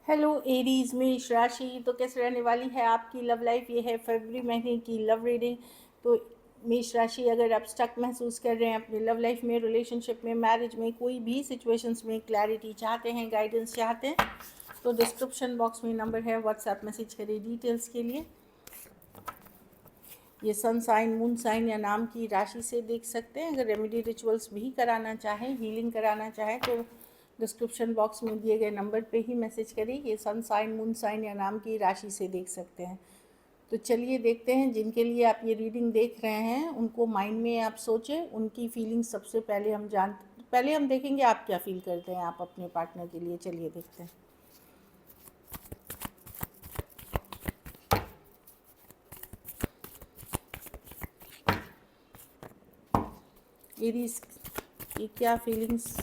Hello Aries मेष राशि, तो कैसे रहने वाली है आपकी लव लाइफ। ये है फरवरी महीने की लव रीडिंग। तो मेष राशि, अगर आप स्टक महसूस कर रहे हैं अपनी लव लाइफ में, रिलेशनशिप में, मैरिज में, कोई भी सिचुएशंस में क्लैरिटी चाहते हैं, गाइडेंस चाहते हैं, तो डिस्क्रिप्शन बॉक्स में नंबर है, व्हाट्सएप मैसेज करिए डिटेल्स के लिए। ये सन साइन, मून साइन या नाम की राशि से देख सकते हैं। अगर रेमेडी रिचुअल्स भी कराना चाहें, हीलिंग कराना चाहें, तो डिस्क्रिप्शन बॉक्स में दिए गए नंबर पे ही मैसेज करिए। ये सन साइन, मून साइन या नाम की राशि से देख सकते हैं। तो चलिए देखते हैं, जिनके लिए आप ये रीडिंग देख रहे हैं उनको माइंड में आप सोचें, उनकी फीलिंग्स सबसे पहले हम देखेंगे आप क्या फील करते हैं आप अपने पार्टनर के लिए। चलिए देखते हैं। एरीज की क्या फीलिंग्स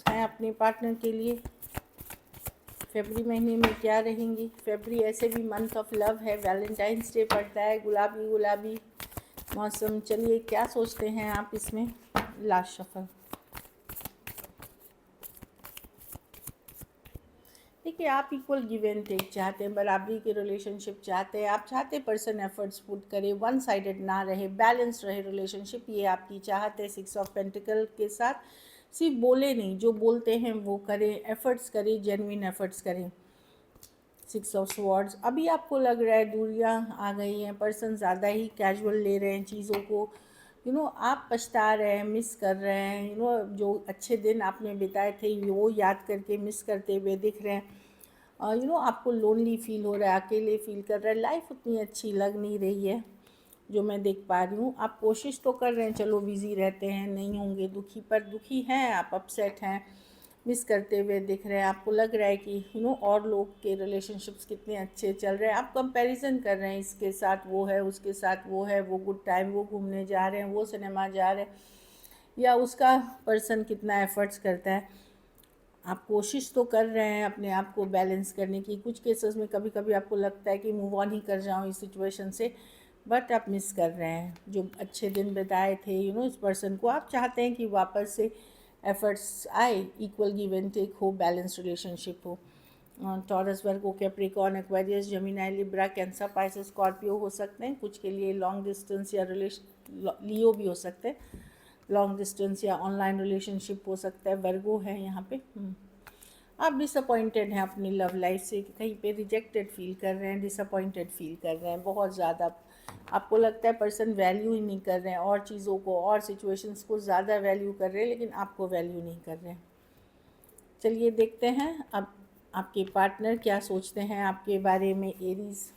हैं अपने पार्टनर के लिए, फरवरी महीने में क्या रहेंगी। फरवरी ऐसे भी मंथ ऑफ लव है, वैलेंटाइंस डे पड़ता है, गुलाबी गुलाबी मौसम। चलिए क्या सोचते हैं आप इसमें। Last shuffle. देखिए, आप इक्वल गिव एंड टेक चाहते हैं, बराबरी के रिलेशनशिप चाहते हैं। आप चाहते पर्सन एफर्ट्स पुट करे, वन साइडेड ना रहे, बैलेंस रहे रिलेशनशिप, ये आपकी चाहत है। 6 ऑफ पेंटिकल के साथ सिर्फ बोले नहीं, जो बोलते हैं वो करें, एफर्ट्स करें, जेन्युइन एफर्ट्स करें। 6 ऑफ स्वॉर्ड्स, अभी आपको लग रहा है दूरियां आ गई हैं, पर्सन ज़्यादा ही कैजुअल ले रहे हैं चीज़ों को। आप पछता रहे हैं, मिस कर रहे हैं। जो अच्छे दिन आपने बिताए थे वो याद करके मिस करते हुए दिख रहे हैं। आपको लोनली फील हो रहा है, अकेले फील कर रहे हैं, लाइफ उतनी अच्छी लग नहीं रही है जो मैं देख पा रही हूँ। आप कोशिश तो कर रहे हैं, चलो बिज़ी रहते हैं, नहीं होंगे दुखी, पर दुखी हैं आप, अपसेट हैं, मिस करते हुए दिख रहे हैं। आपको लग रहा है कि और लोग के रिलेशनशिप्स कितने अच्छे चल रहे हैं। आप कंपैरिजन कर रहे हैं, इसके साथ वो है, उसके साथ वो है, वो गुड टाइम, वो घूमने जा रहे हैं, वो सिनेमा जा रहे हैं, या उसका पर्सन कितना एफर्ट्स करता है। आप कोशिश तो कर रहे हैं अपने आप को बैलेंस करने की। कुछ केसेस में कभी कभी आपको लगता है कि मूव ऑन ही कर जाऊँ इस सिचुएशन से, बट आप मिस कर रहे हैं जो अच्छे दिन बिताए थे। इस पर्सन को आप चाहते हैं कि वापस से एफर्ट्स आए, इक्वल गिव एंड टेक हो, बैलेंस रिलेशनशिप हो। Taurus, Virgo, Capricorn, Aquarius, Gemini, Libra, Cancer, Pisces, Scorpio हो सकते हैं। कुछ के लिए लॉन्ग डिस्टेंस या लियो भी हो सकते हैं, लॉन्ग डिस्टेंस या ऑनलाइन रिलेशनशिप हो सकता है। वर्गो है यहाँ पे। आप डिसअपॉइंटेड हैं अपनी लव लाइफ से, कहीं पे रिजेक्टेड फील कर रहे हैं, डिसअपॉइंटेड फील कर रहे हैं बहुत ज़्यादा। आपको लगता है पर्सन वैल्यू ही नहीं कर रहे हैं, और चीज़ों को और सिचुएशंस को ज़्यादा वैल्यू कर रहे हैं, लेकिन आपको वैल्यू नहीं कर रहे हैं। चलिए देखते हैं अब आपके पार्टनर क्या सोचते हैं आपके बारे में। एरीज,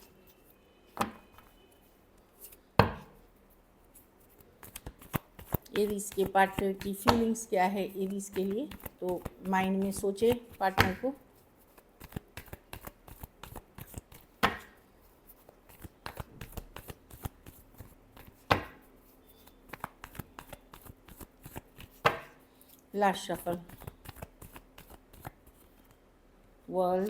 एरीज के पार्टनर की फीलिंग्स क्या है एरीज के लिए। तो माइंड में सोचे पार्टनर को। Last shuffle. World,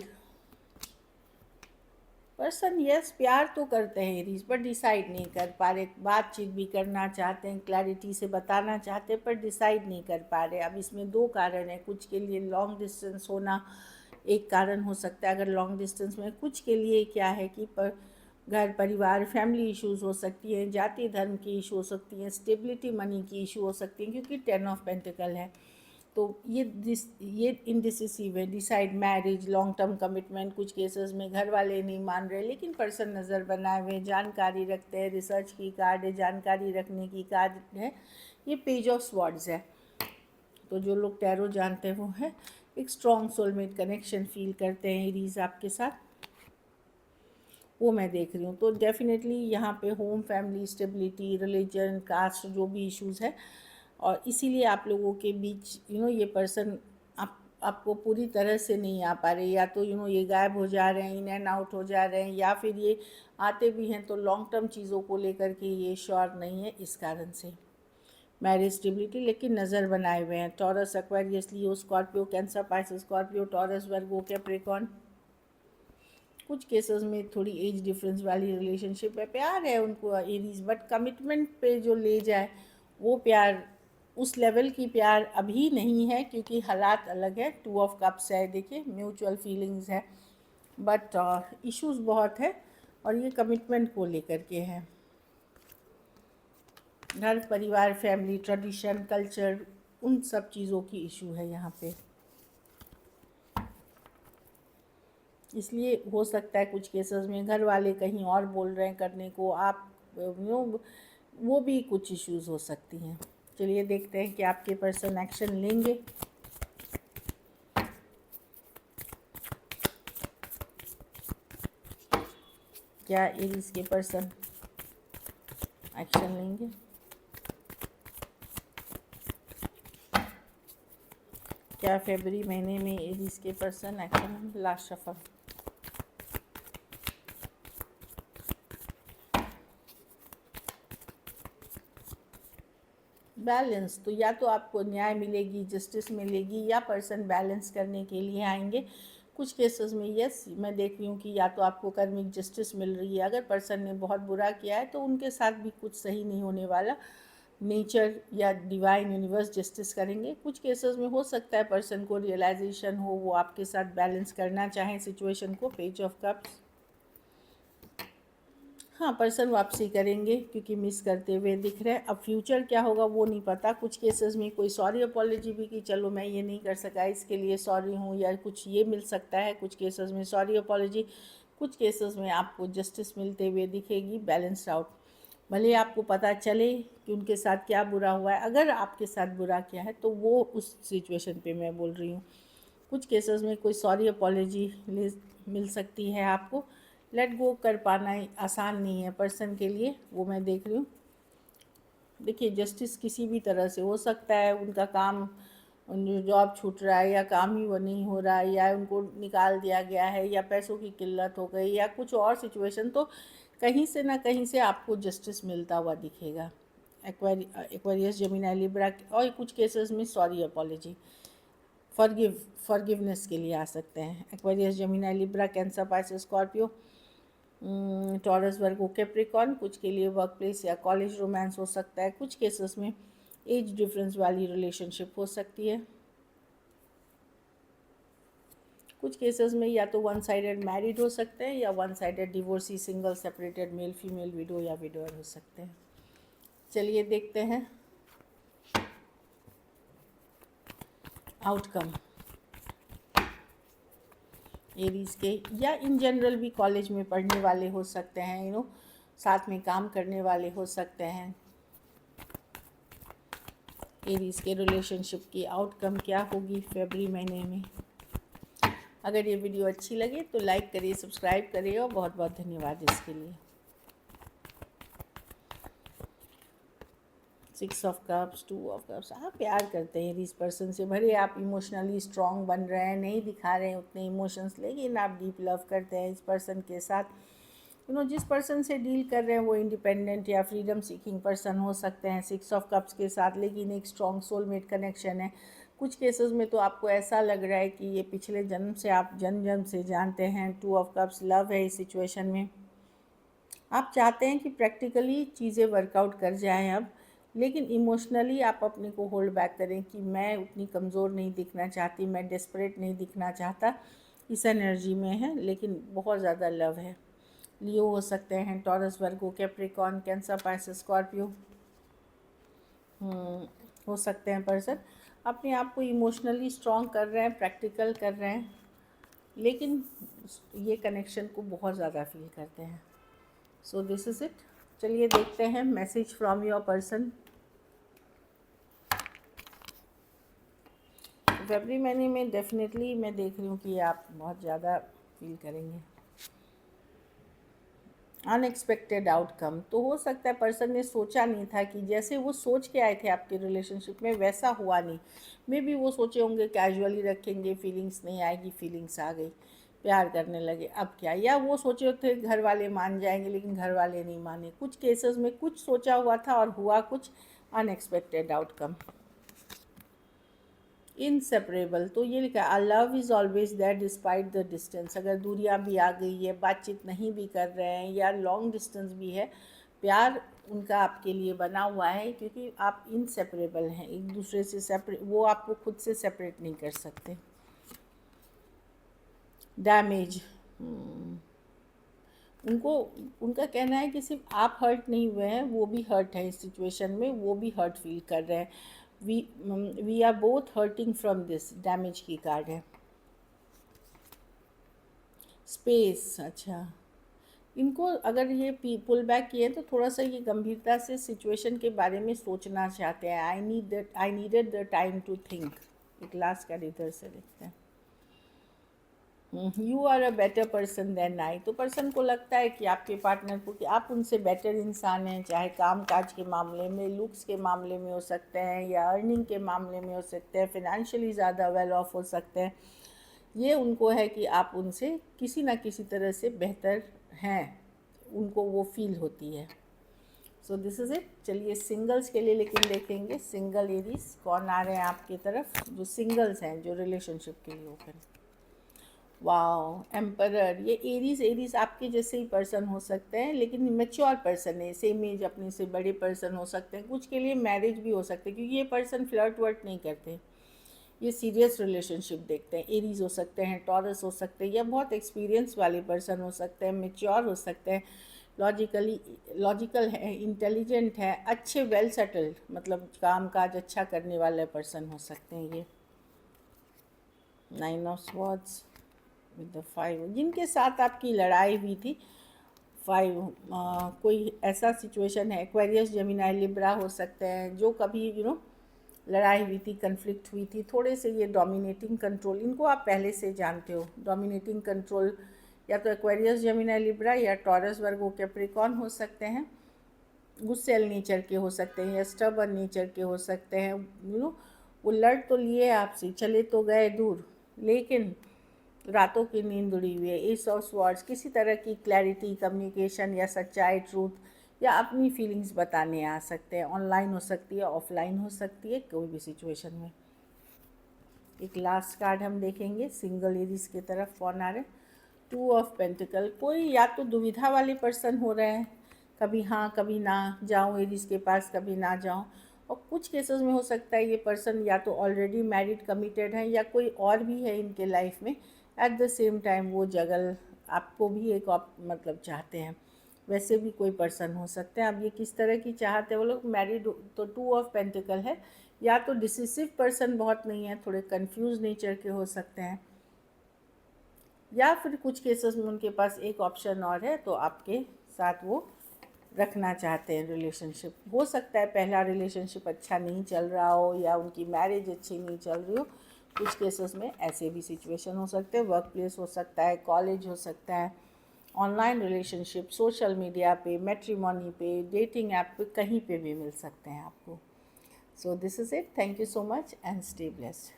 person yes प्यार तो करते हैं एरीज, पर डिसाइड नहीं कर पा रहे। बातचीत भी करना चाहते हैं, क्लैरिटी से बताना चाहते हैं, पर डिसाइड नहीं कर पा रहे। अब इसमें दो कारण है। कुछ के लिए लॉन्ग डिस्टेंस होना एक कारण हो सकता है। अगर लॉन्ग डिस्टेंस में, कुछ के लिए क्या है कि घर परिवार, फैमिली इश्यूज हो सकती हैं, जाति धर्म की इशू हो सकती हैं, स्टेबिलिटी मनी की इशू हो सकती हैं, क्योंकि 10 ऑफ पेंटिकल है। तो ये इनडिसिसिव है। Decide marriage, long term commitment, कुछ केसेस में घर वाले नहीं मान रहे, लेकिन पर्सन नज़र बनाए हुए, जानकारी रखते हैं, रिसर्च की कार्ड है, जानकारी रखने की कार्ड है। ये पेज ऑफ स्वॉर्ड्स है। तो जो लोग टैरो जानते हैं वो है, एक स्ट्रॉन्ग सोलमेट कनेक्शन फील करते हैं एरीज आपके साथ, वो मैं देख रही हूँ। तो डेफिनेटली यहाँ पे home, family, stability, religion, caste, जो भी इश्यूज़ है, और इसीलिए आप लोगों के बीच ये पर्सन आपको पूरी तरह से नहीं आ पा रहे। या तो ये गायब हो जा रहे हैं, इन एंड आउट हो जा रहे हैं, या फिर ये आते भी हैं तो लॉन्ग टर्म चीज़ों को लेकर के ये श्योर नहीं है। इस कारण से मैरिज, स्टेबिलिटी, लेकिन नज़र बनाए हुए हैं। Taurus, Aquarius, Leo, Scorpio, Cancer, Pisces, Scorpio, Taurus, Virgo, Capricorn. कुछ केसेस में थोड़ी एज डिफरेंस वाली रिलेशनशिप है, प्यार है उनको एरीज, बट कमिटमेंट पे जो ले जाए वो प्यार, उस लेवल की प्यार अभी नहीं है, क्योंकि हालात अलग है। 2 ऑफ कप्स है, देखिए म्यूचुअल फीलिंग्स है। बट इश्यूज बहुत है और ये कमिटमेंट को लेकर के हैं। घर परिवार, फैमिली, ट्रेडिशन, कल्चर, उन सब चीज़ों की इशू है यहाँ पे। इसलिए हो सकता है कुछ केसेस में घर वाले कहीं और बोल रहे हैं करने को, आप वो भी कुछ इश्यूज हो सकती हैं। चलिए देखते हैं कि आपके पर्सन एक्शन लेंगे। क्या एरीज के पर्सन एक्शन लेंगे? क्या फरवरी महीने में एरीज के person action? Last shuffle. Balance, तो या तो आपको न्याय मिलेगी, जस्टिस मिलेगी, या पर्सन बैलेंस करने के लिए आएंगे। कुछ केसेस में यस, मैं देख रही हूँ कि या तो आपको कर्मिक जस्टिस मिल रही है, अगर पर्सन ने बहुत बुरा किया है तो उनके साथ भी कुछ सही नहीं होने वाला, नेचर या डिवाइन यूनिवर्स जस्टिस करेंगे। कुछ केसेस में हो सकता है पर्सन को रियलाइजेशन हो, वो आपके साथ बैलेंस करना चाहें सिचुएशन को। पेज ऑफ कप्स, हाँ पर्सन वापसी करेंगे क्योंकि मिस करते हुए दिख रहे हैं। अब फ्यूचर क्या होगा वो नहीं पता। कुछ केसेस में कोई सॉरी अपॉलॉजी भी कि चलो मैं ये नहीं कर सका, इसके लिए सॉरी हूँ, या कुछ ये मिल सकता है। कुछ केसेस में सॉरी अपॉलॉजी, कुछ केसेस में आपको जस्टिस मिलते हुए दिखेगी, बैलेंस्ड आउट। भले आपको पता चले कि उनके साथ क्या बुरा हुआ है, अगर आपके साथ बुरा किया है तो वो उस सिचुएशन पे मैं बोल रही हूँ। कुछ केसेस में कोई सॉरी अपॉलॉजी मिल सकती है आपको। लेट गो कर पाना आसान नहीं है पर्सन के लिए, वो मैं देख रही हूँ। देखिए जस्टिस किसी भी तरह से हो सकता है, उनका काम, जॉब छूट रहा है, या काम ही वो नहीं हो रहा है, या उनको निकाल दिया गया है, या पैसों की किल्लत हो गई, या कुछ और सिचुएशन, तो कहीं से ना कहीं से आपको जस्टिस मिलता हुआ दिखेगा। एक्वेरियस, जेमिनी, लिब्रा, और कुछ केसेस में सॉरी अपॉलॉजी, फॉरगिवनेस के लिए आ सकते हैं। Aquarius, Gemini, Libra, Cancer, Pisces, Scorpio, Taurus, Virgo, Capricorn, कुछ के लिए वर्क प्लेस या कॉलेज रोमांस हो सकता है। कुछ केसेस में एज डिफरेंस वाली रिलेशनशिप हो सकती है। कुछ केसेस में या तो वन साइडेड मैरिड हो सकते हैं, या one sided divorcee, single, separated, male female, window या विडोअर हो सकते हैं। चलिए देखते हैं आउटकम एरीज के, या इन जनरल भी कॉलेज में पढ़ने वाले हो सकते हैं, साथ में काम करने वाले हो सकते हैं। एरीज के रिलेशनशिप की आउटकम क्या होगी फरवरी महीने में? अगर ये वीडियो अच्छी लगे तो लाइक करिए, सब्सक्राइब करिए, और बहुत बहुत धन्यवाद इसके लिए। 6 ऑफ कप्स, 2 ऑफ कप्स, आप प्यार करते हैं इस पर्सन से, भले आप इमोशनली स्ट्रॉन्ग बन रहे हैं, नहीं दिखा रहे हैं उतने इमोशंस, लेकिन आप डीप लव करते हैं इस पर्सन के साथ। जिस पर्सन से डील कर रहे हैं वो इंडिपेंडेंट या फ्रीडम सीकिंग पर्सन हो सकते हैं 6 ऑफ कप्स के साथ, लेकिन एक स्ट्रॉन्ग सोलमेट कनेक्शन है। कुछ केसेस में तो आपको ऐसा लग रहा है कि ये पिछले जन्म से आप जन्म से जानते हैं। 2 ऑफ कप्स, लव है इस सिचुएशन में। आप चाहते हैं कि प्रैक्टिकली चीज़ें वर्कआउट कर जाएं अब, लेकिन इमोशनली आप अपने को होल्ड बैक करें कि मैं उतनी कमज़ोर नहीं दिखना चाहती, मैं डेस्परेट नहीं दिखना चाहता, इस एनर्जी में है, लेकिन बहुत ज़्यादा लव है। लियो हो सकते हैं, taurus, Virgo, Capricorn, cancer, Pisces, Scorpio हो सकते हैं। पर्सन अपने आप को इमोशनली स्ट्रॉन्ग कर रहे हैं, प्रैक्टिकल कर रहे हैं, लेकिन ये कनेक्शन को बहुत ज़्यादा फील करते हैं। So this is it. चलिए देखते हैं मैसेज फ्रॉम योर पर्सन फरवरी महीने में। डेफिनेटली मैं देख रही हूँ कि आप बहुत ज़्यादा फील करेंगे अनएक्सपेक्टेड आउटकम। तो हो सकता है पर्सन ने सोचा नहीं था कि जैसे वो सोच के आए थे आपके रिलेशनशिप में वैसा हुआ नहीं। मे बी वो सोचे होंगे कैजुअली रखेंगे, फीलिंग्स नहीं आएगी, फीलिंग्स आ गई, प्यार करने लगे, अब क्या। या वो सोचे थे घर वाले मान जाएंगे, लेकिन घर वाले नहीं माने। कुछ केसेस में कुछ सोचा हुआ था और हुआ कुछ अनएक्सपेक्टेड आउटकम। इनसेपरेबल, तो ये लिखा है love is always there despite the distance. अगर दूरियां भी आ गई है, बातचीत नहीं भी कर रहे हैं, या लॉन्ग डिस्टेंस भी है, प्यार उनका आपके लिए बना हुआ है, क्योंकि आप इनसेपरेबल हैं एक दूसरे से। सेपरेट, वो आपको खुद से सेपरेट नहीं कर सकते। डैमेज, उनको उनका कहना है कि सिर्फ आप हर्ट नहीं हुए हैं, वो भी हर्ट है इस सिचुएशन में, वो भी हर्ट फील कर रहे हैं। We are both hurting from this, damage की कार्ड है। स्पेस, अच्छा, इनको अगर ये पुल बैक किए तो थोड़ा सा ये गंभीरता से सिचुएशन के बारे में सोचना चाहते हैं। I needed the time to think. एक लास्ट कार्ड इधर से देखते हैं। You are a better person than I. तो पर्सन को लगता है कि आपके पार्टनर को कि आप उनसे बेटर इंसान हैं, चाहे काम काज के मामले में, लुक्स के मामले में हो सकते हैं, या अर्निंग के मामले में हो सकते हैं, फिनेंशियली ज़्यादा वेल ऑफ हो सकते हैं। ये उनको है कि आप उनसे किसी ना किसी तरह से बेहतर हैं, उनको वो फील होती है। So this is it. चलिए सिंगल्स के लिए लेकिन देखेंगे, सिंगल एरीज कौन आ रहे हैं आपकी तरफ, जो सिंगल्स हैं, जो रिलेशनशिप के लिए ओपन। Wow, emperor. ये एरीज आपके जैसे ही पर्सन हो सकते हैं, लेकिन मेच्योर पर्सन है, सेम एज अपने से बड़े पर्सन हो सकते हैं, कुछ के लिए मैरिज भी हो सकते हैं, क्योंकि ये पर्सन फ्लर्ट वर्ट नहीं करते, ये सीरियस रिलेशनशिप देखते हैं। एरीज हो सकते हैं, टॉरस हो सकते हैं, या बहुत एक्सपीरियंस वाले पर्सन हो सकते हैं, मेच्योर हो सकते हैं, लॉजिकल है, इंटेलिजेंट है, अच्छे वेल सेटल्ड, मतलब काम काज अच्छा करने वाले पर्सन हो सकते हैं ये। 9 ऑफ स्वॉर्ड्स विद द 5, जिनके साथ आपकी लड़ाई हुई थी। 5, कोई ऐसा सिचुएशन है, एक्वेरियस, जेमिनी, लिब्रा हो सकते हैं, जो कभी लड़ाई हुई थी, कन्फ्लिक्ट हुई थी, थोड़े से ये डोमिनेटिंग कंट्रोल, इनको आप पहले से जानते हो। डोमिनेटिंग कंट्रोल या तो एक्वेरियस, जेमिनी, लिब्रा, या टॉरस, वर्गो, कैप्रिकॉर्न हो सकते हैं। गुस्सेल नेचर के हो सकते हैं, या स्टबर्न नेचर के हो सकते हैं। वो लड़ तो लिए आपसे, चले तो गए दूर, लेकिन रातों की नींद उड़ी हुई है। एस ऑफ स्वॉर्ड्स, किसी तरह की क्लैरिटी, कम्युनिकेशन या सच्चाई, ट्रूथ, या अपनी फीलिंग्स बताने आ सकते हैं। ऑनलाइन हो सकती है, ऑफलाइन हो सकती है, कोई भी सिचुएशन में। एक लास्ट कार्ड हम देखेंगे सिंगल एरीज की तरफ कौन आ रहे हैं। 2 ऑफ पेंटिकल। कोई या तो दुविधा वाले पर्सन हो रहे हैं, कभी हाँ कभी ना, जाऊँ एरीज के पास कभी ना जाऊँ। और कुछ केसेस में हो सकता है ये पर्सन या तो ऑलरेडी मैरिड कमिटेड है, या कोई और भी है इनके लाइफ में। एट द सेम टाइम वो जगल आपको भी एक मतलब चाहते हैं, वैसे भी कोई पर्सन हो सकते हैं। अब ये किस तरह की चाहते हैं वो लोग, मैरिड तो 2 ऑफ पेंटिकल है, या तो डिसिसिव पर्सन बहुत नहीं है, थोड़े कंफ्यूज नेचर के हो सकते हैं, या फिर कुछ केसेस में उनके पास एक ऑप्शन और है, तो आपके साथ वो रखना चाहते हैं रिलेशनशिप। हो सकता है पहला रिलेशनशिप अच्छा नहीं चल रहा हो, या उनकी मैरिज अच्छी नहीं चल रही हो, कुछ केसेस में ऐसे भी सिचुएशन हो सकते हैं। वर्क प्लेस हो सकता है, कॉलेज हो सकता है, ऑनलाइन रिलेशनशिप, सोशल मीडिया पे, मैट्रिमोनी पे, डेटिंग ऐप पे, कहीं पे भी मिल सकते हैं आपको। So this is it. Thank you so much and stay blessed.